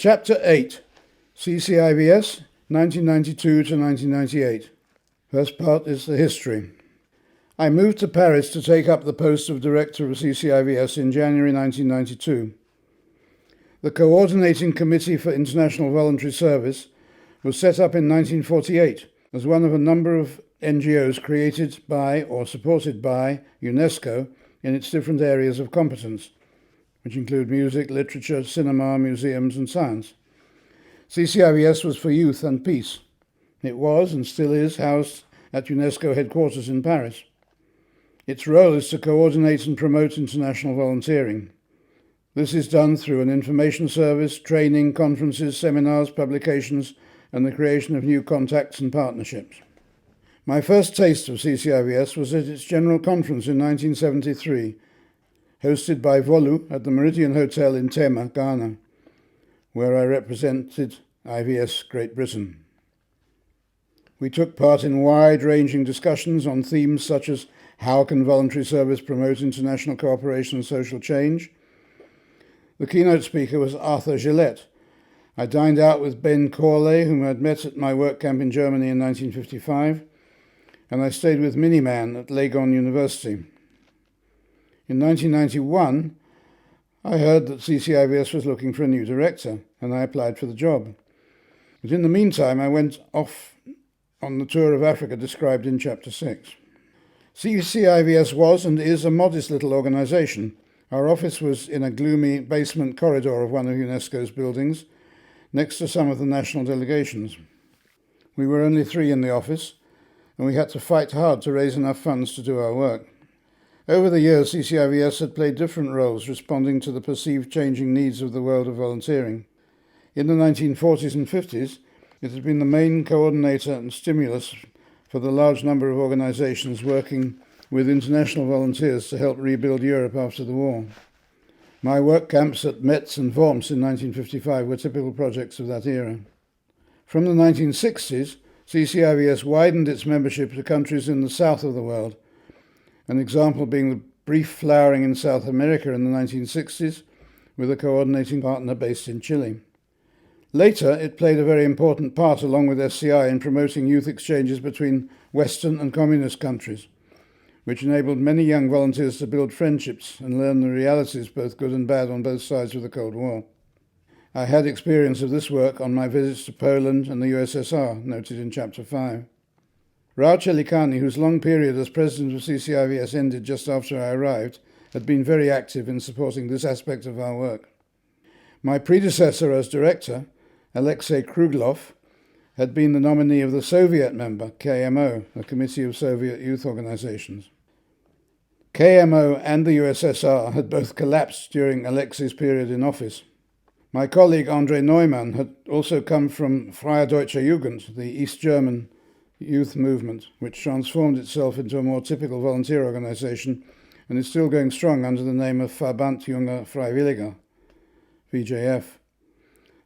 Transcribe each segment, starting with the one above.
Chapter 8, CCIVS, 1992 to 1998. First part is the history. I moved to Paris to take up the post of director of CCIVS in January 1992. The Coordinating Committee for International Voluntary Service was set up in 1948 as one of a number of NGOs created by or supported by UNESCO in its different areas of competence, which include music, literature, cinema, museums and science. CCIVS was for youth and peace. It was and still is housed at UNESCO headquarters in Paris. Its role is to coordinate and promote international volunteering. This is done through an information service, training, conferences, seminars, publications, and the creation of new contacts and partnerships. My first taste of CCIVS was at its General Conference in 1973, hosted by Volu at the Meridian Hotel in Tema, Ghana, where I represented IVS Great Britain. We took part in wide-ranging discussions on themes such as how can voluntary service promote international cooperation and social change. The keynote speaker was Arthur Gillette. I dined out with Ben Corley, whom I had met at my work camp in Germany in 1955, and I stayed with Miniman at Legon University. In 1991, I heard that CCIVS was looking for a new director, and I applied for the job. But in the meantime, I went off on the tour of Africa described in Chapter 6. CCIVS was and is a modest little organisation. Our office was in a gloomy basement corridor of one of UNESCO's buildings, next to some of the national delegations. We were only 3 in the office, and we had to fight hard to raise enough funds to do our work. Over the years, CCIVS had played different roles, responding to the perceived changing needs of the world of volunteering. In the 1940s and 50s, it had been the main coordinator and stimulus for the large number of organisations working with international volunteers to help rebuild Europe after the war. My work camps at Metz and Worms in 1955 were typical projects of that era. From the 1960s, CCIVS widened its membership to countries in the south of the world, an example being the brief flowering in South America in the 1960s, with a coordinating partner based in Chile. Later, it played a very important part, along with SCI, in promoting youth exchanges between Western and communist countries, which enabled many young volunteers to build friendships and learn the realities, both good and bad, on both sides of the Cold War. I had experience of this work on my visits to Poland and the USSR, noted in Chapter 5. Rao Chelikani, whose long period as president of CCIVS ended just after I arrived, had been very active in supporting this aspect of our work. My predecessor as director, Alexei Kruglov, had been the nominee of the Soviet member, KMO, a committee of Soviet youth organizations. KMO and the USSR had both collapsed during Alexei's period in office. My colleague André Neumann had also come from Freie Deutsche Jugend, the East German youth movement, which transformed itself into a more typical volunteer organization and is still going strong under the name of Verband Junger Freiwilliger, VJF.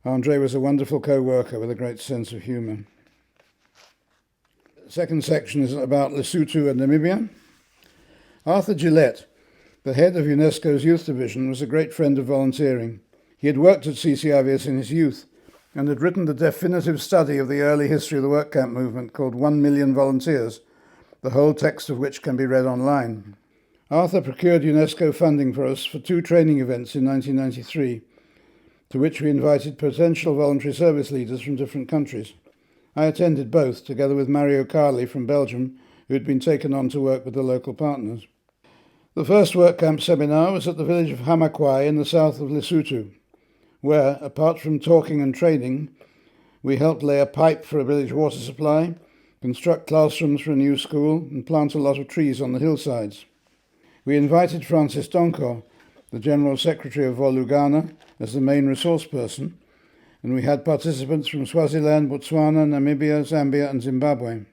André was a wonderful co-worker with a great sense of humour. The second section is about Lesotho and Namibia. Arthur Gillette, the head of UNESCO's youth division, was a great friend of volunteering. He had worked at CCIVS in his youth and had written the definitive study of the early history of the work camp movement called 1 Million Volunteers, the whole text of which can be read online. Arthur procured UNESCO funding for us for 2 training events in 1993, to which we invited potential voluntary service leaders from different countries. I attended both, together with Mario Carli from Belgium, who had been taken on to work with the local partners. The first work camp seminar was at the village of Hamakwai in the south of Lesotho, where, apart from talking and training, we helped lay a pipe for a village water supply, construct classrooms for a new school, and plant a lot of trees on the hillsides. We invited Francis Donko, the General Secretary of Volu Ghana, as the main resource person, and we had participants from Swaziland, Botswana, Namibia, Zambia, and Zimbabwe.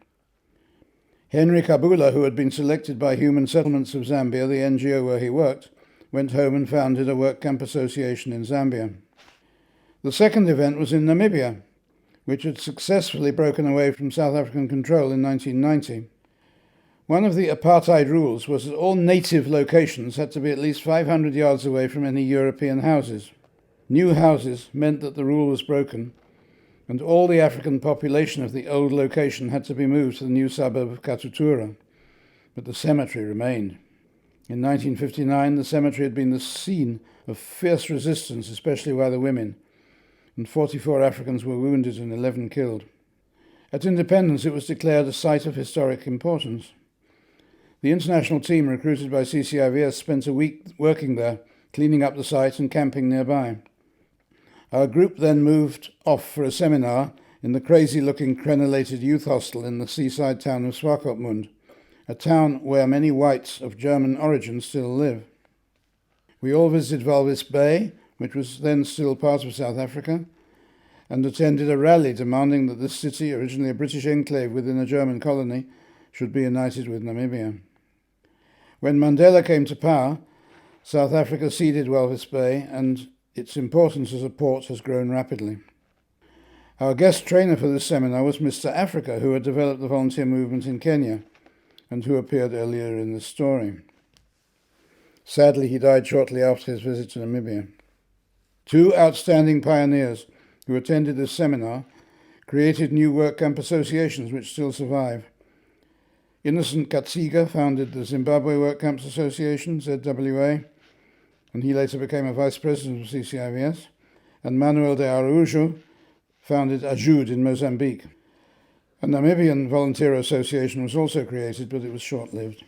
Henry Kabula, who had been selected by Human Settlements of Zambia, the NGO where he worked, went home and founded a work camp association in Zambia. The second event was in Namibia, which had successfully broken away from South African control in 1990. One of the apartheid rules was that all native locations had to be at least 500 yards away from any European houses. New houses meant that the rule was broken, and all the African population of the old location had to be moved to the new suburb of Katutura, but the cemetery remained. In 1959, the cemetery had been the scene of fierce resistance, especially by the women, and 44 Africans were wounded and 11 killed. At independence, it was declared a site of historic importance. The international team recruited by CCIVS spent a week working there, cleaning up the site and camping nearby. Our group then moved off for a seminar in the crazy-looking crenellated youth hostel in the seaside town of Swakopmund, a town where many whites of German origin still live. We all visited Walvis Bay, which was then still part of South Africa, and attended a rally demanding that this city, originally a British enclave within a German colony, should be united with Namibia. When Mandela came to power, South Africa ceded Walvis Bay, and its importance as a port has grown rapidly. Our guest trainer for this seminar was Mr. Africa, who had developed the volunteer movement in Kenya, and who appeared earlier in this story. Sadly, he died shortly after his visit to Namibia. Two outstanding pioneers who attended this seminar created new work camp associations which still survive. Innocent Katsiga founded the Zimbabwe Work Camps Association, ZWA, and he later became a vice president of CCIVS, and Manuel de Araújo founded AJUD in Mozambique. A Namibian volunteer association was also created, but it was short-lived.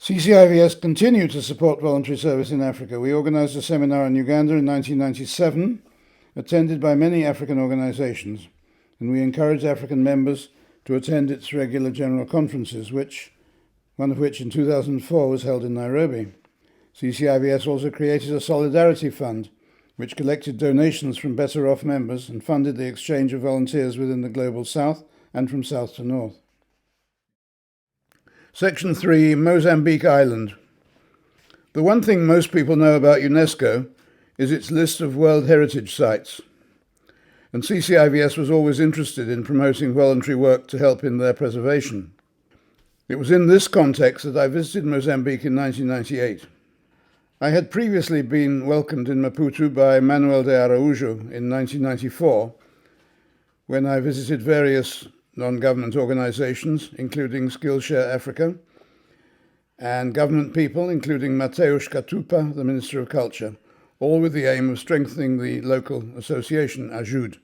CCIVS continued to support voluntary service in Africa. We organized a seminar in Uganda in 1997, attended by many African organizations, and we encouraged African members to attend its regular general conferences, one of which in 2004 was held in Nairobi. CCIVS also created a solidarity fund, which collected donations from better-off members and funded the exchange of volunteers within the Global South and from south to north. Section 3, Mozambique Island. The one thing most people know about UNESCO is its list of World Heritage Sites, and CCIVS was always interested in promoting voluntary work to help in their preservation. It was in this context that I visited Mozambique in 1998. I had previously been welcomed in Maputo by Manuel de Araújo in 1994, when I visited various non-government organizations, including Skillshare Africa, and government people, including Mateus Katupa, the Minister of Culture, all with the aim of strengthening the local association, AJUD.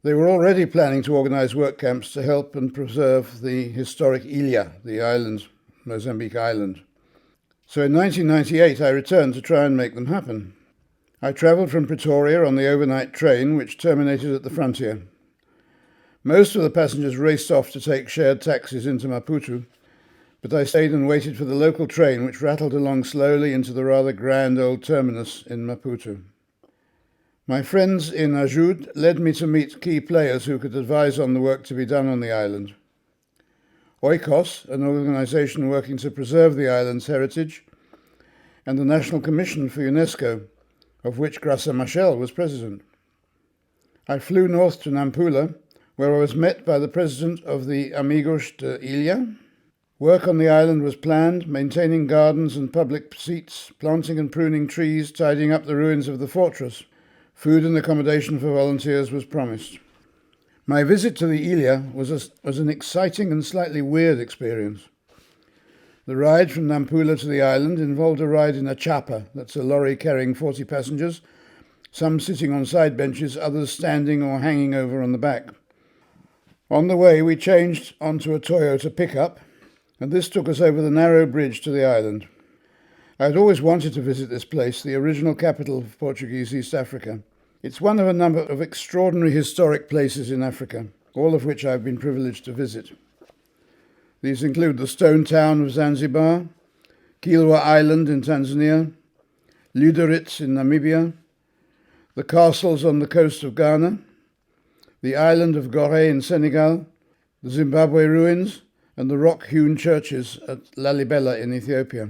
They were already planning to organize work camps to help and preserve the historic Ilha, the island, Mozambique Island. So in 1998, I returned to try and make them happen. I travelled from Pretoria on the overnight train, which terminated at the frontier. Most of the passengers raced off to take shared taxis into Maputo, but I stayed and waited for the local train, which rattled along slowly into the rather grand old terminus in Maputo. My friends in AJUD led me to meet key players who could advise on the work to be done on the island. Oikos, an organisation working to preserve the island's heritage, and the National Commission for UNESCO, of which Graça Machel was president. I flew north to Nampula, where I was met by the president of the Amigos de Ilha. Work on the island was planned, maintaining gardens and public seats, planting and pruning trees, tidying up the ruins of the fortress. Food and accommodation for volunteers was promised. My visit to the Ilha was an exciting and slightly weird experience. The ride from Nampula to the island involved a ride in a chapa, that's a lorry carrying 40 passengers, some sitting on side benches, others standing or hanging over on the back. On the way, we changed onto a Toyota pickup, and this took us over the narrow bridge to the island. I had always wanted to visit this place, the original capital of Portuguese East Africa. It's one of a number of extraordinary historic places in Africa, all of which I've been privileged to visit. These include the stone town of Zanzibar, Kilwa Island in Tanzania, Luderitz in Namibia, the castles on the coast of Ghana, the island of Gorée in Senegal, the Zimbabwe ruins, and the rock-hewn churches at Lalibela in Ethiopia.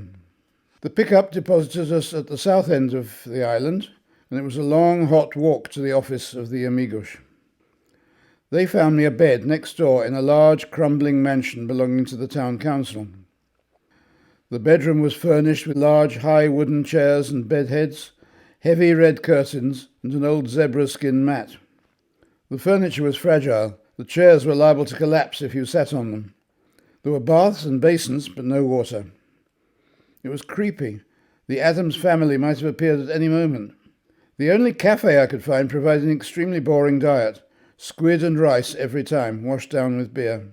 The pickup deposited us at the south end of the island, and it was a long, hot walk to the office of the Amigos. They found me a bed next door in a large, crumbling mansion belonging to the town council. The bedroom was furnished with large, high wooden chairs and bedheads, heavy red curtains and an old zebra skin mat. The furniture was fragile. The chairs were liable to collapse if you sat on them. There were baths and basins, but no water. It was creepy. The Adams family might have appeared at any moment. The only cafe I could find provided an extremely boring diet. Squid and rice every time, washed down with beer.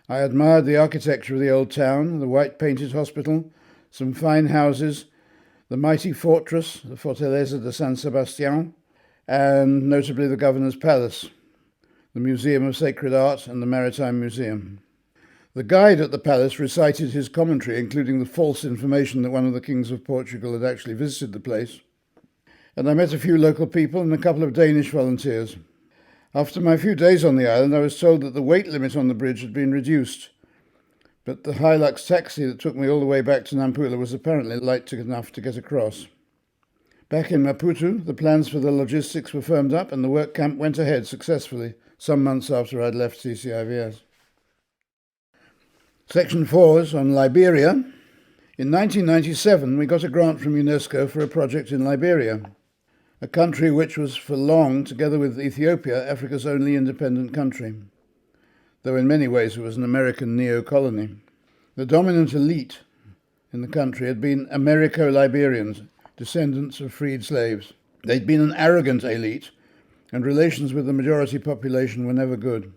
I admired the architecture of the old town, the white-painted hospital, some fine houses, the mighty fortress, the Fortaleza de San Sebastián, and notably the Governor's Palace, the Museum of Sacred Art and the Maritime Museum. The guide at the palace recited his commentary, including the false information that one of the kings of Portugal had actually visited the place. And I met a few local people and a couple of Danish volunteers. After my few days on the island, I was told that the weight limit on the bridge had been reduced, but the Hilux taxi that took me all the way back to Nampula was apparently light enough to get across. Back in Maputo, the plans for the logistics were firmed up and the work camp went ahead successfully some months after I'd left CCIVS. Section 4 is on Liberia. In 1997, we got a grant from UNESCO for a project in Liberia, a country which was for long, together with Ethiopia, Africa's only independent country, though in many ways it was an American neo-colony. The dominant elite in the country had been Americo-Liberians, descendants of freed slaves. They'd been an arrogant elite, and relations with the majority population were never good.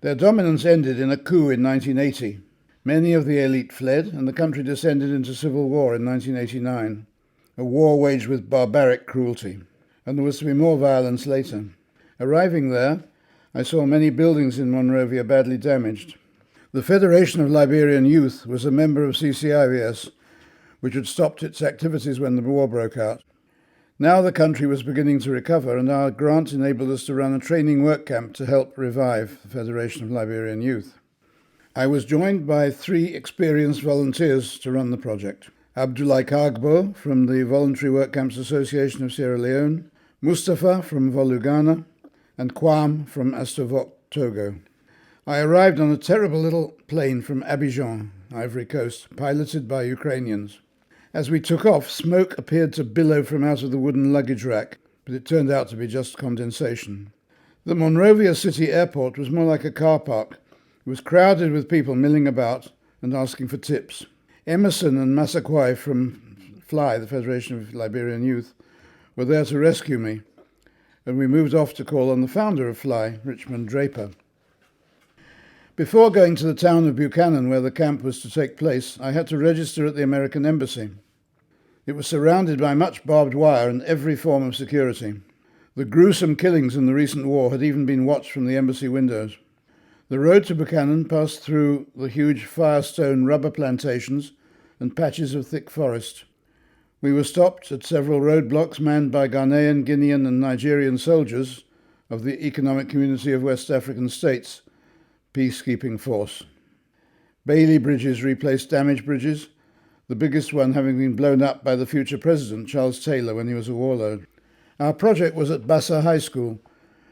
Their dominance ended in a coup in 1980. Many of the elite fled, and the country descended into civil war in 1989, a war waged with barbaric cruelty, and there was to be more violence later. Arriving there, I saw many buildings in Monrovia badly damaged. The Federation of Liberian Youth was a member of CCIVS, which had stopped its activities when the war broke out. Now the country was beginning to recover, and our grant enabled us to run a training work camp to help revive the Federation of Liberian Youth. I was joined by 3 experienced volunteers to run the project. Abdoulaye Kagbo from the Voluntary Work Camps Association of Sierra Leone, Mustafa from Volugana, and Kwam from Astovok, Togo. I arrived on a terrible little plane from Abidjan, Ivory Coast, piloted by Ukrainians. As we took off, smoke appeared to billow from out of the wooden luggage rack, but it turned out to be just condensation. The Monrovia City Airport was more like a car park. It was crowded with people milling about and asking for tips. Emerson and Massaquoi from FLY, the Federation of Liberian Youth, were there to rescue me, and we moved off to call on the founder of FLY, Richmond Draper. Before going to the town of Buchanan, where the camp was to take place, I had to register at the American Embassy. It was surrounded by much barbed wire and every form of security. The gruesome killings in the recent war had even been watched from the embassy windows. The road to Buchanan passed through the huge Firestone rubber plantations and patches of thick forest. We were stopped at several roadblocks manned by Ghanaian, Guinean and Nigerian soldiers of the Economic Community of West African States, peacekeeping force. Bailey bridges replaced damaged bridges, the biggest one having been blown up by the future president, Charles Taylor, when he was a warlord. Our project was at Bassa High School,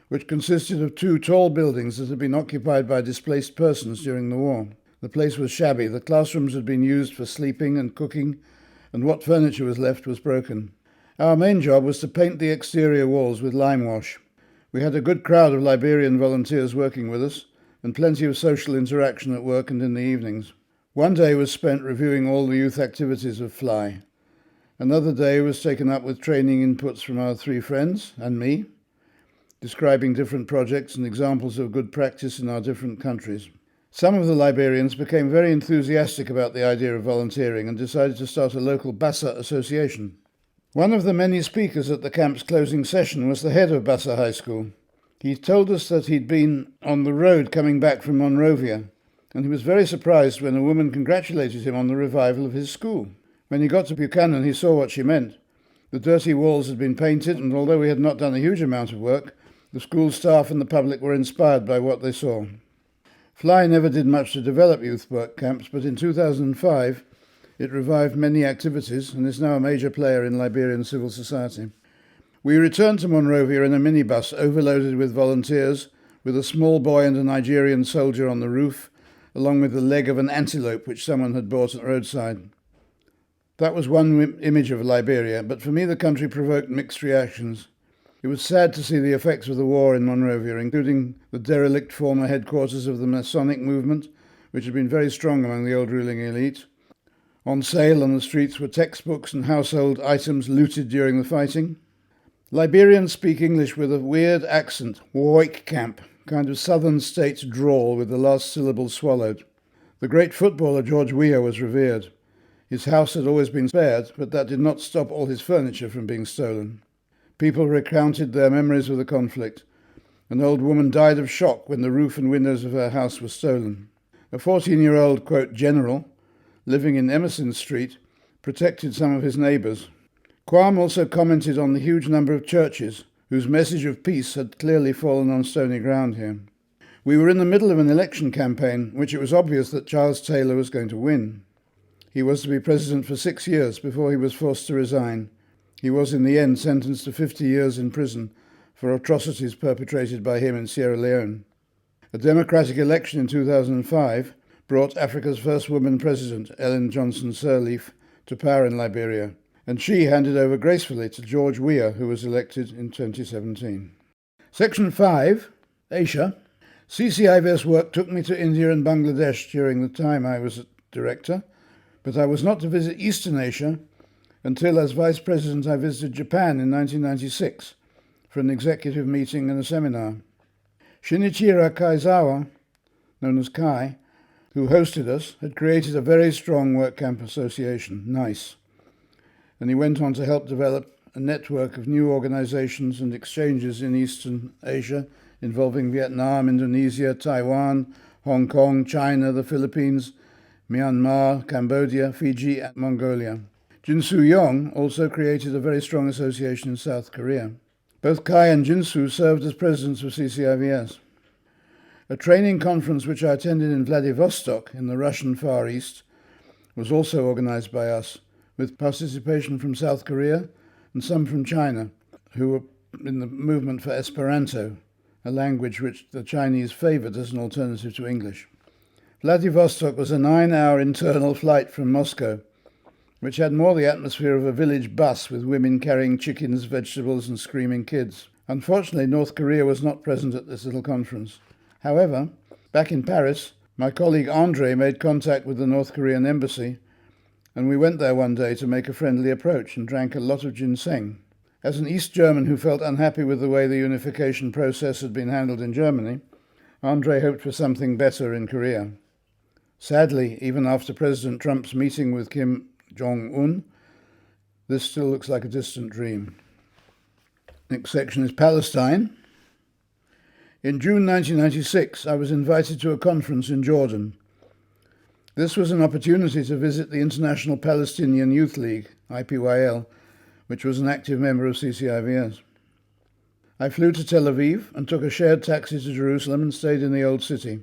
which consisted of 2 tall buildings that had been occupied by displaced persons during the war. The place was shabby. The classrooms had been used for sleeping and cooking, and what furniture was left was broken. Our main job was to paint the exterior walls with lime wash. We had a good crowd of Liberian volunteers working with us, and plenty of social interaction at work and in the evenings. One day was spent reviewing all the youth activities of FLY. Another day was taken up with training inputs from our 3 friends and me, describing different projects and examples of good practice in our different countries. Some of the Liberians became very enthusiastic about the idea of volunteering and decided to start a local Bassa association. One of the many speakers at the camp's closing session was the head of Bassa High School. He told us that he'd been on the road coming back from Monrovia, and he was very surprised when a woman congratulated him on the revival of his school. When he got to Buchanan, he saw what she meant. The dirty walls had been painted, and although we had not done a huge amount of work, the school staff and the public were inspired by what they saw. FLY never did much to develop youth work camps, but in 2005 it revived many activities and is now a major player in Liberian civil society. We returned to Monrovia in a minibus overloaded with volunteers, with a small boy and a Nigerian soldier on the roof, along with the leg of an antelope which someone had bought at the roadside. That was one image of Liberia, but for me the country provoked mixed reactions. It was sad to see the effects of the war in Monrovia, including the derelict former headquarters of the Masonic movement, which had been very strong among the old ruling elite. On sale on the streets were textbooks and household items looted during the fighting. Liberians speak English with a weird accent, woik camp, kind of southern states drawl with the last syllable swallowed. The great footballer George Weah was revered. His house had always been spared, but that did not stop all his furniture from being stolen. People recounted their memories of the conflict. An old woman died of shock when the roof and windows of her house were stolen. A 14-year-old, quote, general, living in Emerson Street, protected some of his neighbours. Quam also commented on the huge number of churches, whose message of peace had clearly fallen on stony ground here. We were in the middle of an election campaign, which it was obvious that Charles Taylor was going to win. He was to be president for 6 years before he was forced to resign. He was in the end sentenced to 50 years in prison for atrocities perpetrated by him in Sierra Leone. A democratic election in 2005 brought Africa's first woman president, Ellen Johnson Sirleaf, to power in Liberia, and she handed over gracefully to George Weah, who was elected in 2017. Section 5, Asia. CCIVS work took me to India and Bangladesh during the time I was director, but I was not to visit Eastern Asia until, as vice president, I visited Japan in 1996 for an executive meeting and a seminar. Shinichiro Kaizawa, known as Kai, who hosted us, had created a very strong work camp association, NICE, and he went on to help develop a network of new organizations and exchanges in Eastern Asia involving Vietnam, Indonesia, Taiwan, Hong Kong, China, the Philippines, Myanmar, Cambodia, Fiji, and Mongolia. Jinsu Yong also created a very strong association in South Korea. Both Kai and Jinsu served as presidents of CCIVS. A training conference which I attended in Vladivostok in the Russian Far East was also organized by us, with participation from South Korea and some from China, who were in the movement for Esperanto, a language which the Chinese favored as an alternative to English. Vladivostok was a 9-hour internal flight from Moscow, which had more the atmosphere of a village bus with women carrying chickens, vegetables, and screaming kids. Unfortunately, North Korea was not present at this little conference. However, back in Paris, my colleague Andre made contact with the North Korean embassy, and we went there one day to make a friendly approach and drank a lot of ginseng. As an East German who felt unhappy with the way the unification process had been handled in Germany, Andre hoped for something better in Korea. Sadly, even after President Trump's meeting with Kim Jong-un, this still looks like a distant dream. Next section is Palestine. In June 1996, I was invited to a conference in Jordan. This was an opportunity to visit the International Palestinian Youth League, IPYL, which was an active member of CCIVS. I flew to Tel Aviv and took a shared taxi to Jerusalem and stayed in the Old City.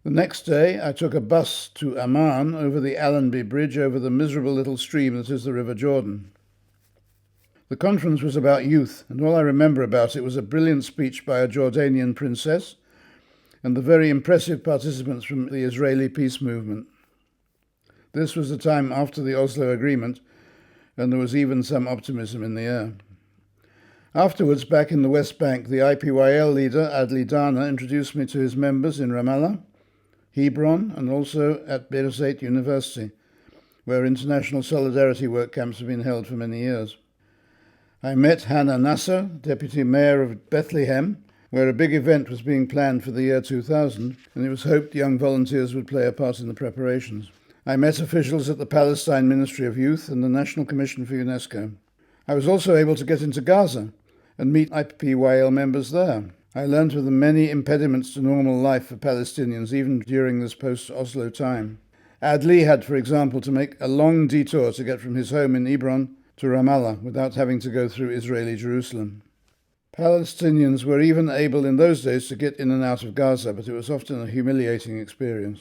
The next day, I took a bus to Amman over the Allenby Bridge over the miserable little stream that is the River Jordan. The conference was about youth, and all I remember about it was a brilliant speech by a Jordanian princess and the very impressive participants from the Israeli peace movement. This was the time after the Oslo Agreement, and there was even some optimism in the air. Afterwards, back in the West Bank, the IPYL leader, Adli Dana, introduced me to his members in Ramallah, Hebron, and also at Birzeit University, where international solidarity work camps have been held for many years. I met Hannah Nasser, deputy mayor of Bethlehem, where a big event was being planned for the year 2000, and it was hoped young volunteers would play a part in the preparations. I met officials at the Palestine Ministry of Youth and the National Commission for UNESCO. I was also able to get into Gaza and meet IPYL members there. I learned of the many impediments to normal life for Palestinians, even during this post-Oslo time. Adli had, for example, to make a long detour to get from his home in Hebron to Ramallah without having to go through Israeli Jerusalem. Palestinians were even able in those days to get in and out of Gaza, but it was often a humiliating experience.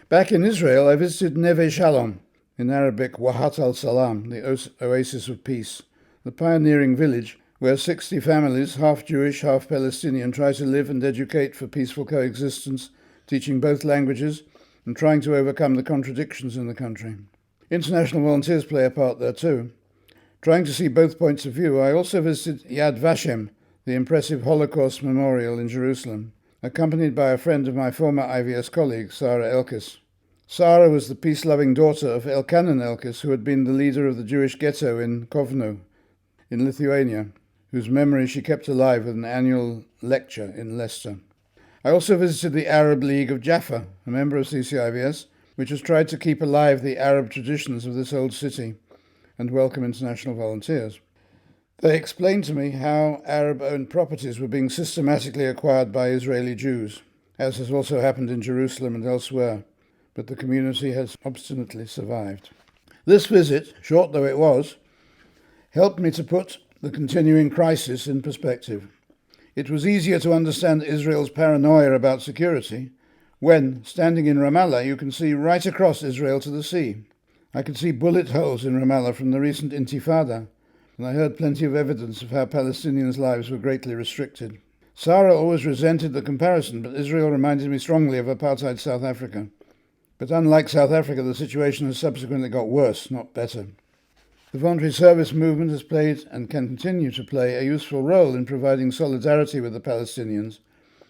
Back in Israel, I visited Neve Shalom, in Arabic Wahat al-Salam, the oasis of peace, the pioneering village where 60 families, half Jewish, half Palestinian, try to live and educate for peaceful coexistence, teaching both languages and trying to overcome the contradictions in the country. International volunteers play a part there too. Trying to see both points of view, I also visited Yad Vashem, the impressive Holocaust memorial in Jerusalem, accompanied by a friend of my former IVS colleague, Sarah Elkis. Sarah was the peace-loving daughter of Elkanan Elkis, who had been the leader of the Jewish ghetto in Kovno, in Lithuania, whose memory she kept alive with an annual lecture in Leicester. I also visited the Arab League of Jaffa, a member of CCIVS, which has tried to keep alive the Arab traditions of this old city and welcome international volunteers. They explained to me how Arab-owned properties were being systematically acquired by Israeli Jews, as has also happened in Jerusalem and elsewhere, but the community has obstinately survived. This visit, short though it was, helped me to put the continuing crisis in perspective. It was easier to understand Israel's paranoia about security when, standing in Ramallah, you can see right across Israel to the sea. I could see bullet holes in Ramallah from the recent Intifada, and I heard plenty of evidence of how Palestinians' lives were greatly restricted. Sarah always resented the comparison, but Israel reminded me strongly of apartheid South Africa. But unlike South Africa, the situation has subsequently got worse, not better. The voluntary service movement has played and can continue to play a useful role in providing solidarity with the Palestinians,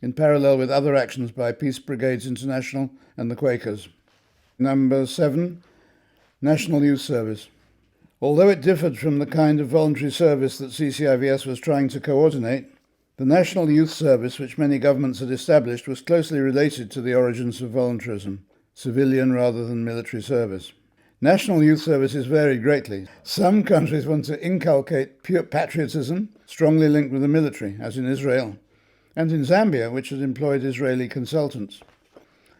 in parallel with other actions by Peace Brigades International and the Quakers. Number 7. National Youth Service. Although it differed from the kind of voluntary service that CCIVS was trying to coordinate, the National Youth Service, which many governments had established, was closely related to the origins of voluntarism, civilian rather than military service. National Youth Services varied greatly. Some countries want to inculcate pure patriotism, strongly linked with the military, as in Israel, and in Zambia, which had employed Israeli consultants.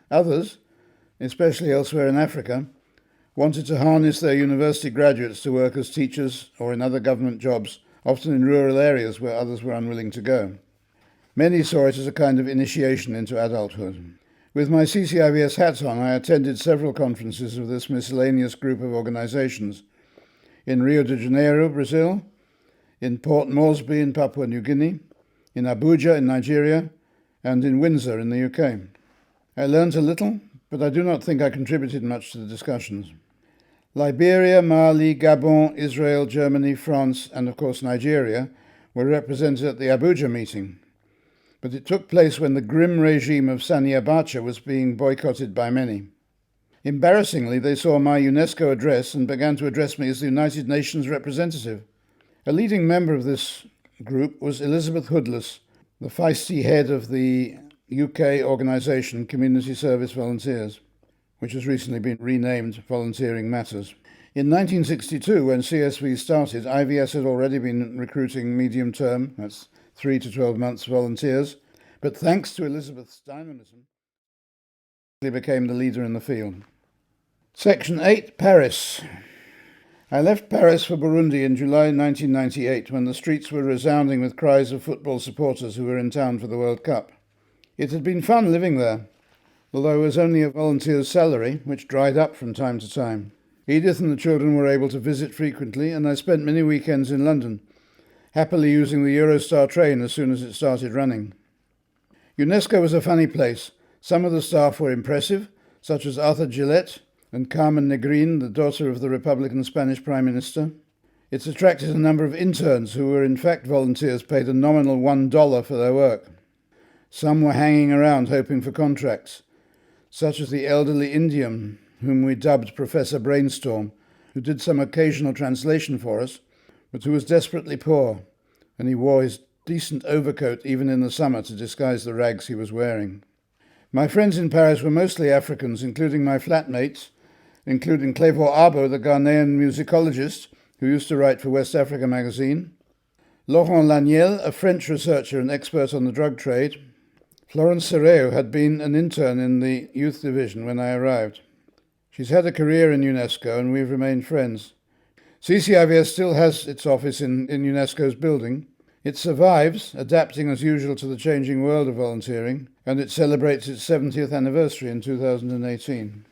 Others, especially elsewhere in Africa, wanted to harness their university graduates to work as teachers or in other government jobs, often in rural areas where others were unwilling to go. Many saw it as a kind of initiation into adulthood. With my CCIVS hat on, I attended several conferences of this miscellaneous group of organizations in Rio de Janeiro, Brazil, in Port Moresby in Papua New Guinea, in Abuja in Nigeria, and in Windsor in the UK. I learned a little, but I do not think I contributed much to the discussions. Liberia, Mali, Gabon, Israel, Germany, France, and of course Nigeria were represented at the Abuja meeting, but it took place when the grim regime of Sani Abacha was being boycotted by many. Embarrassingly, they saw my UNESCO address and began to address me as the United Nations representative. A leading member of this group was Elizabeth Hoodless, the feisty head of the UK organisation Community Service Volunteers, which has recently been renamed Volunteering Matters. In 1962, when CSV started, IVS had already been recruiting medium-term, that's 3 to 12 months, volunteers, but thanks to Elizabeth's dynamism, he became the leader in the field. Section 8, Paris. I left Paris for Burundi in July 1998, when the streets were resounding with cries of football supporters who were in town for the World Cup. It had been fun living there, although it was only a volunteer's salary, which dried up from time to time. Edith and the children were able to visit frequently, and I spent many weekends in London, happily using the Eurostar train as soon as it started running. UNESCO was a funny place. Some of the staff were impressive, such as Arthur Gillette and Carmen Negrin, the daughter of the Republican Spanish Prime Minister. It's attracted a number of interns who were in fact volunteers paid a nominal $1 for their work. Some were hanging around hoping for contracts, such as the elderly Indian, whom we dubbed Professor Brainstorm, who did some occasional translation for us, but who was desperately poor, and he wore his decent overcoat even in the summer to disguise the rags he was wearing. My friends in Paris were mostly Africans, including my flatmates, including Clévor Arbo, the Ghanaian musicologist who used to write for West Africa magazine, Laurent Laniel, a French researcher and expert on the drug trade. Florence Serreo had been an intern in the youth division when I arrived. She's had a career in UNESCO and we've remained friends. CCIVS still has its office in UNESCO's building. It survives, adapting as usual to the changing world of volunteering, and it celebrates its 70th anniversary in 2018.